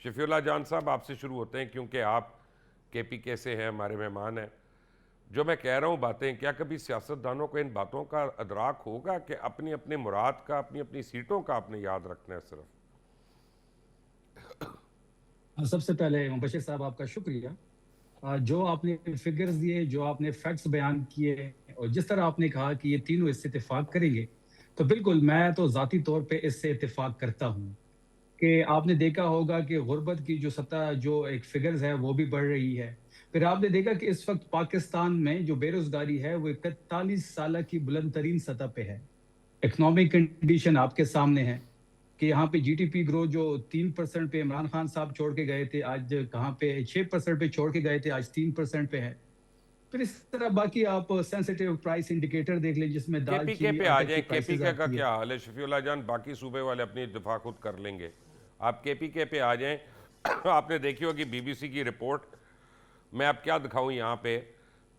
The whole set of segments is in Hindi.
शफीउल्लाह जान साहब, आपसे शुरू होते हैं क्योंकि आप केपीके से हैं, हमारे मेहमान हैं। जो मैं कह रहा हूँ बातें, क्या कभी सियासतदानों को इन बातों का अदराक होगा कि अपनी अपनी मुराद का, अपनी अपनी सीटों का आपने याद रखना है सिर्फ? सबसे पहले मुबशिर साहब आपका शुक्रिया। जो आपने फिगर्स दिए, जो आपने फैक्ट्स बयान किए और जिस तरह आपने कहा कि ये तीनों इससे इत्तेफाक करेंगे, तो बिल्कुल मैं तो ज़ाती तौर पे इससे इत्तेफाक करता हूँ कि आपने देखा होगा कि गुर्बत की जो सतह, जो एक फिगर्स है, वो भी बढ़ रही है। फिर आपने देखा कि इस वक्त पाकिस्तान में जो बेरोजगारी है वो 41 साल की बुलंद तरीन सतह पे है। इकोनॉमिक कंडीशन आपके सामने है कि यहाँ पे जीडीपी ग्रोथ जो 3% पे इमरान खान साहब छोड़ के गए थे, आज कहाँ पे 6% पे छोड़ के गए थे, आज 3% पे है। फिर इस तरह बाकी आप सेंसिटिव प्राइस इंडिकेटर देख लें जिसमें दाल केपीके चीनी पे आ आटे की जाएं, प्राइसेस केपीके का आती है। क्या हाल है शफीउल्लाह जान? बाकी सूबे वाले अपनी दिफा खुद कर लेंगे, आप केपीके पे आ जाएं। आपने देखी होगी बीबीसी की रिपोर्ट। मैं अब क्या दिखाऊं यहाँ पे,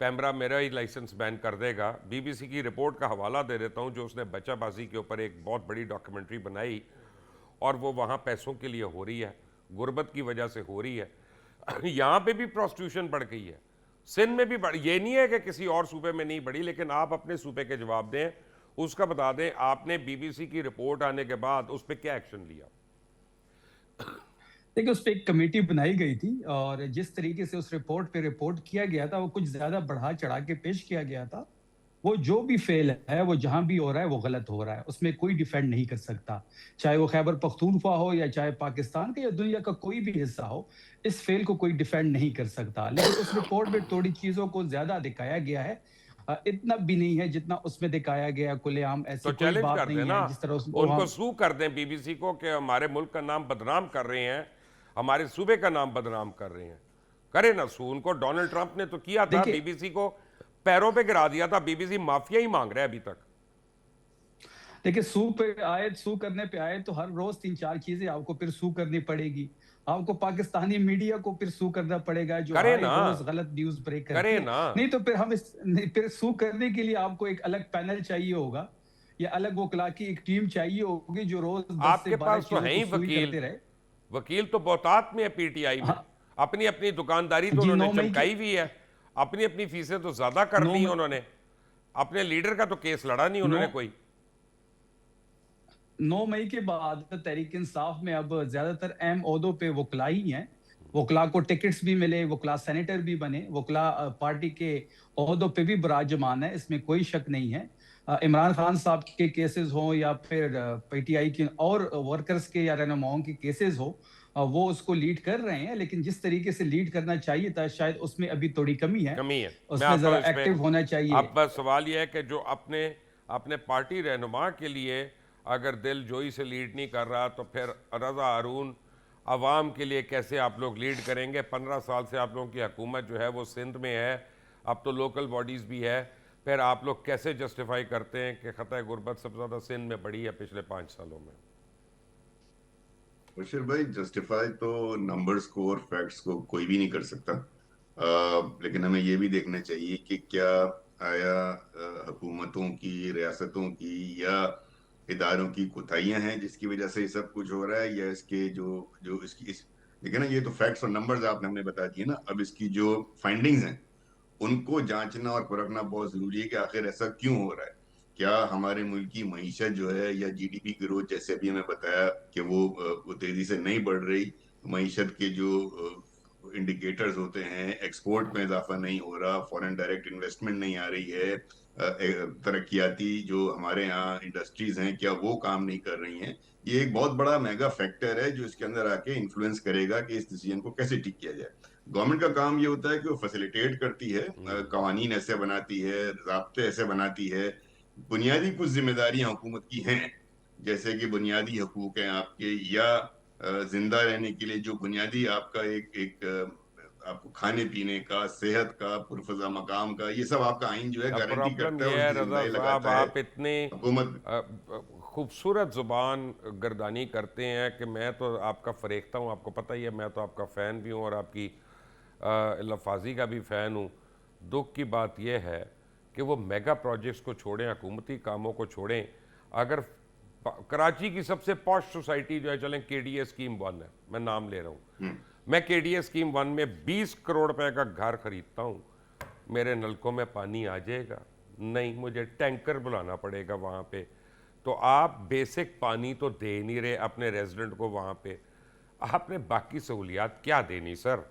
पैमरा मेरा ही लाइसेंस बैन कर देगा। बीबीसी की रिपोर्ट का हवाला दे देता हूँ, जो उसने बच्चाबाजी के ऊपर एक बहुत बड़ी डॉक्यूमेंट्री बनाई, और वो वहाँ पैसों के लिए हो रही है, गुर्बत की वजह से हो रही है। यहाँ पे भी प्रोस्टिट्यूशन बढ़ गई है, सिंध में भी बढ़, ये नहीं है कि किसी और सूबे में नहीं बढ़ी, लेकिन आप अपने सूबे के जवाब दें, उसका बता दें। आपने बीबीसी की रिपोर्ट आने के बाद उस पर क्या एक्शन लिया? देखिए, उस पे एक कमेटी बनाई गई थी और जिस तरीके से उस रिपोर्ट पे रिपोर्ट किया गया था वो कुछ ज्यादा बढ़ा चढ़ा के पेश किया गया था। वो जो भी फेल है वो जहां भी हो रहा है वो गलत हो रहा है, उसमें कोई डिफेंड नहीं कर सकता। चाहे वो खैबर पख्तूनख्वा हो या चाहे पाकिस्तान का या दुनिया का कोई भी हिस्सा हो, इस फेल को कोई डिफेंड नहीं कर सकता। लेकिन उस रिपोर्ट में थोड़ी चीजों को ज्यादा दिखाया गया है। इतना भी नहीं है जितना उसमें दिखाया गया। खुलेआम तो ऐसी कोई चैलेंज बात कर नहीं देना, है जिस तरह उसको उनको हम। सू कर दें बीबीसी को कि हमारे मुल्क का नाम बदनाम कर रहे हैं, हमारे सूबे का नाम बदनाम कर रहे हैं। करे ना सू उनको। डोनाल्ड ट्रंप ने तो किया था, देखिए बीबीसी को पैरों पे गिरा दिया था। बीबीसी माफिया ही मांग रहा है अभी तक। देखिए, सू पे आए, सू करने पे आए तो हर रोज तीन चार चीजें आपको फिर सू करनी पड़ेगी। आपको पाकिस्तानी मीडिया को फिर सू करना पड़ेगा जो करे आए ना, रोज गलत न्यूज ब्रेक करती करे है। ना। नहीं तो फिर हम इस नहीं, फिर सू करने के लिए आपको एक अलग पैनल चाहिए होगा या अलग वकलाकी एक टीम चाहिए होगी जो रोज 10 से आपके 12 पास तो चीजों हैं को ही सुई वकील। करते रहे। वकील तो बहुतात में है पीटीआई में। हाँ अपनी अपनी दुकानदारी तो जी, उन्होंने 9 मई की चमकाई हुई है। अपनी अपनी फीसें तो ज्यादा कर 9 ली हैं मई उन्होंने। अपने लीडर का तो केस लड़ा नहीं 9 उन्होंने कोई। 9 मई के बाद तहरीक इंसाफ में अब ज्यादातर अहम ओहदों पे वकला ही हैं। वकला को टिकट्स भी मिले, वकला सेनेटर भी बने, वकला पार्टी के ओहदों पे भी बराजमान है, इसमें कोई शक नहीं है। इमरान खान साहब के केसेस हो या फिर पीटीआई के और वर्कर्स के या रहनुमाओं के केसेस हो, वो उसको लीड कर रहे हैं। लेकिन जिस तरीके से लीड करना चाहिए था शायद उसमें अभी थोड़ी कमी है। कमी है, मैं उसमें आता हूँ जरा इस पे। एक्टिव होना चाहिए। अब बस सवाल यह है कि जो अपने अपने पार्टी रहनुमा के लिए अगर दिल जोई से लीड नहीं कर रहा, तो फिर रज़ा हारून अवाम के लिए कैसे आप लोग लीड करेंगे? 15 साल से आप लोगों की हुकूमत जो है वो सिंध में है, अब तो लोकल बॉडीज़ भी है। फिर आप लोग कैसे जस्टिफाई करते हैं कि ख़तः गुर्बत सबसे ज़्यादा सिंध में बढ़ी है पिछले 5 सालों में? बशीर भाई, जस्टिफाई तो नंबर्स को और फैक्ट्स को कोई भी नहीं कर सकता। लेकिन हमें ये भी देखना चाहिए कि क्या आया हुकूमतों की, रियासतों की या इदारों की कोताहियां हैं जिसकी वजह से ये सब कुछ हो रहा है, या इसके जो जो इसकी इस देखिए ना, ये तो फैक्ट्स और नंबर्स आपने हमें बता दिए ना। अब इसकी जो फाइंडिंग्स हैं उनको जांचना और परखना बहुत जरूरी है कि आखिर ऐसा क्यों हो रहा है। क्या हमारे मुल्क की मईशत जो है या जीडीपी ग्रोथ, जैसे अभी हमें बताया कि वो तेजी से नहीं बढ़ रही। मईशत के जो इंडिकेटर्स होते हैं, एक्सपोर्ट में इजाफा नहीं हो रहा, फॉरेन डायरेक्ट इन्वेस्टमेंट नहीं आ रही है, तरक्याती जो हमारे यहाँ इंडस्ट्रीज हैं क्या वो काम नहीं कर रही हैं। ये एक बहुत बड़ा मेगा फैक्टर है जो इसके अंदर आके इन्फ्लुएंस करेगा कि इस डिसीजन को कैसे ठीक किया जाए। गवर्नमेंट का काम ये होता है कि वो फैसिलिटेट करती है, कवानीन ऐसे बनाती है, रास्ते ऐसे बनाती है। बुनियादी कुछ जिम्मेदारियां हुकूमत की हैं, जैसे कि बुनियादी हकूक हैं आपके, या जिंदा रहने के लिए जो बुनियादी आपका एक एक आपको खाने पीने का, सेहत का, पुरफजा मकाम का, ये सब आपका आइन जो है अब गारंटी प्रॉब्लम करता है यह और है उसकी रज़ा जिम्मेदारी साहब, लगाता है आप इतने हुकूमत। खूबसूरत ज़ुबान गर्दानी करते हैं कि मैं तो आपका फ़रेख्ता हूँ, आपको पता ही है। मैं तो आपका फ़ैन भी हूँ और आपकी लफाजी का भी फ़ैन हूँ। दुख की बात यह है कि वो मेगा प्रोजेक्ट्स को छोड़ें, हुकूमती कामों को छोड़ें। अगर कराची की सबसे पॉश सोसाइटी जो है, चलें केडीए स्कीम 1 है, मैं नाम ले रहा हूँ, मैं केडीए स्कीम 1 में 20 करोड़ रुपए का घर खरीदता हूँ, मेरे नलकों में पानी आ जाएगा? नहीं, मुझे टैंकर बुलाना पड़ेगा वहाँ पे। तो आप बेसिक पानी तो दे नहीं रहे अपने रेजिडेंट को वहाँ पे, आपने बाकी सहूलियात क्या देनी सर?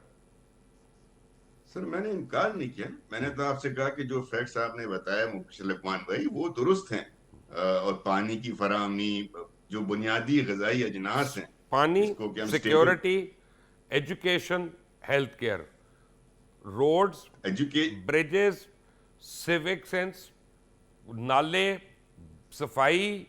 सर मैंने इनकार नहीं किया, मैंने तो आपसे कहा कि जो फैक्ट्स आपने बताया मुबशिर लकमान भाई वो दुरुस्त हैं। और पानी की फराहमी, जो बुनियादी ग़िज़ाई अजनास हैं, पानी, जिसको कि हम stable security, education, health care, roads, educate bridges, civic sense, नाले, सफाई,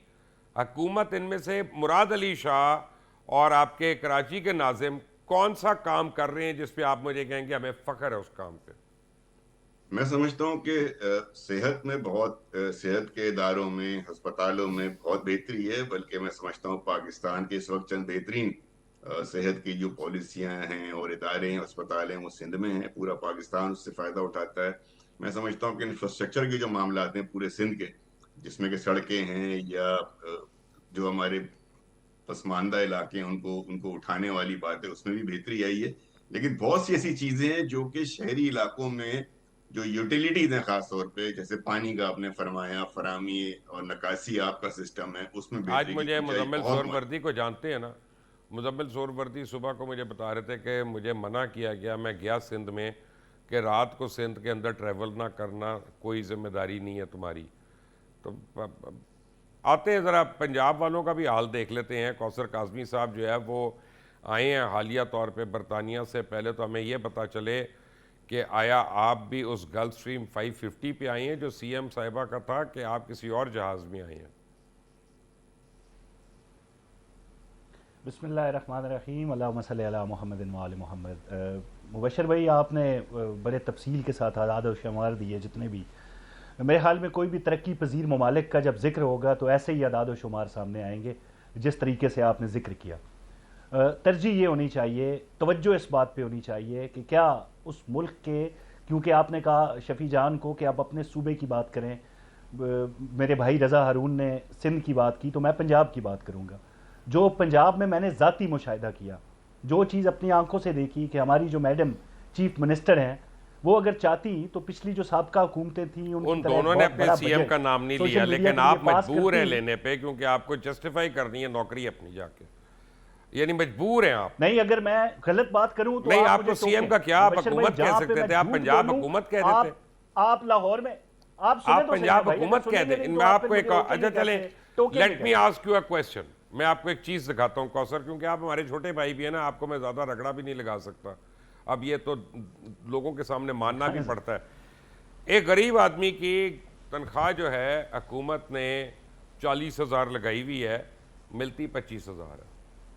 हुकूमत इनमें से मुराद अली शाह और आपके कराची के नाजिम कौन सा काम कर रहे हैं जिस पे आप मुझे कहेंगे हमें फख्र है उस काम पे? मैं समझता हूँ कि सेहत में बहुत सेहत के इदारों में, अस्पतालों में बहुत बेहतरी है, बल्कि मैं समझता हूँ पाकिस्तान के इस वक्त चंद बेहतरीन सेहत की जो पॉलिसियां हैं और इदारे हैं, अस्पताल हैं, वो सिंध में हैं। पूरा पाकिस्तान उससे फ़ायदा उठाता है। मैं समझता हूँ कि इंफ्रास्ट्रक्चर के जो मामला हैं पूरे सिंध के, जिसमें कि सड़कें हैं या जो हमारे पसमानदा इलाके हैं, उनको उनको उठाने वाली बात है, उसमें भी बेहतरी आई है। लेकिन बहुत सी ऐसी चीज़ें हैं जो कि शहरी इलाकों में जो यूटिलिटीज हैं, खास तौर पे जैसे पानी का आपने फरमाया, फरामी और नकासी आपका सिस्टम है, उसमें आज बेहतरी की मुझे गुंजाइश मुजम्मिल बहुत सोहरवर्दी को जानते हैं ना? मुजम्मिल सोहरवर्दी सुबह को मुझे बता रहे थे कि मुझे मना किया गया, मैं गया सिंध में, कि रात को सिंध के अंदर ट्रैवल ना करना, कोई जिम्मेदारी नहीं है तुम्हारी। तो आते हैं ज़रा पंजाब वालों का भी हाल देख लेते हैं। कौसर काज़मी साहब जो है वो आए हैं हालिया तौर पे बरतानिया से। पहले तो हमें ये पता चले कि आया आप भी उस गल्फ स्ट्रीम 550 पे आए हैं जो सीएम साहिबा का था, कि आप किसी और जहाज़ में आए हैं? बिस्मिल्लाहिर्रहमानिर्रहीम, अल्लाहुम्मा सल्ली अला मुहम्मदिन व आलि मुहम्मद। मुबश्शिर भाई, आपने बड़े तफसील के साथ आदाद और शुमार दिए जितने भी। मेरे ख्याल में कोई भी तरक्की पजीर ममालिक का जब जिक्र होगा तो ऐसे ही आदाद और शुमार सामने आएंगे जिस तरीके से आपने जिक्र किया। तरजीह ये होनी चाहिए, तवज्जो इस बात पे होनी चाहिए कि क्या उस मुल्क के, क्योंकि आपने कहा शफ़ी जान को कि आप अपने सूबे की बात करें, मेरे भाई रज़ा हारून ने सिंध की बात की, तो मैं पंजाब की बात करूँगा। जो पंजाब में मैंने ज़ाती मुशाहिदा किया, जो चीज़ अपनी आंखों से देखी कि हमारी जो मैडम चीफ मिनिस्टर हैं, वो अगर चाहती तो पिछली जो साबका हुकूमतें थी उन दोनों ने अपने सीएम का नाम नहीं लिया, लेकिन आप मजबूर हैं लेने पे, क्योंकि आपको जस्टिफाई करनी है नौकरी अपनी जाके, यानी मजबूर हैं आप। नहीं, अगर मैं गलत बात करूं तो नहीं, आपको सीएम का क्या, आप हुकूमत कह सकते थे, आप पंजाब हुकूमत कह रहे थे। आप लाहौर में आप पंजाब हुकूमत कह रहे। मैं आपको एक, अच्छा चले, let me ask you a question. मैं आपको एक चीज दिखाता हूं कौसर, क्योंकि आप हमारे छोटे भाई भी है ना, आपको मैं ज्यादा रगड़ा भी नहीं लगा सकता। अब ये तो लोगों के सामने मानना भी पड़ता है। एक गरीब आदमी की तनख्वाह जो है हुकूमत ने 40,000 लगाई हुई है, मिलती 25,000 है।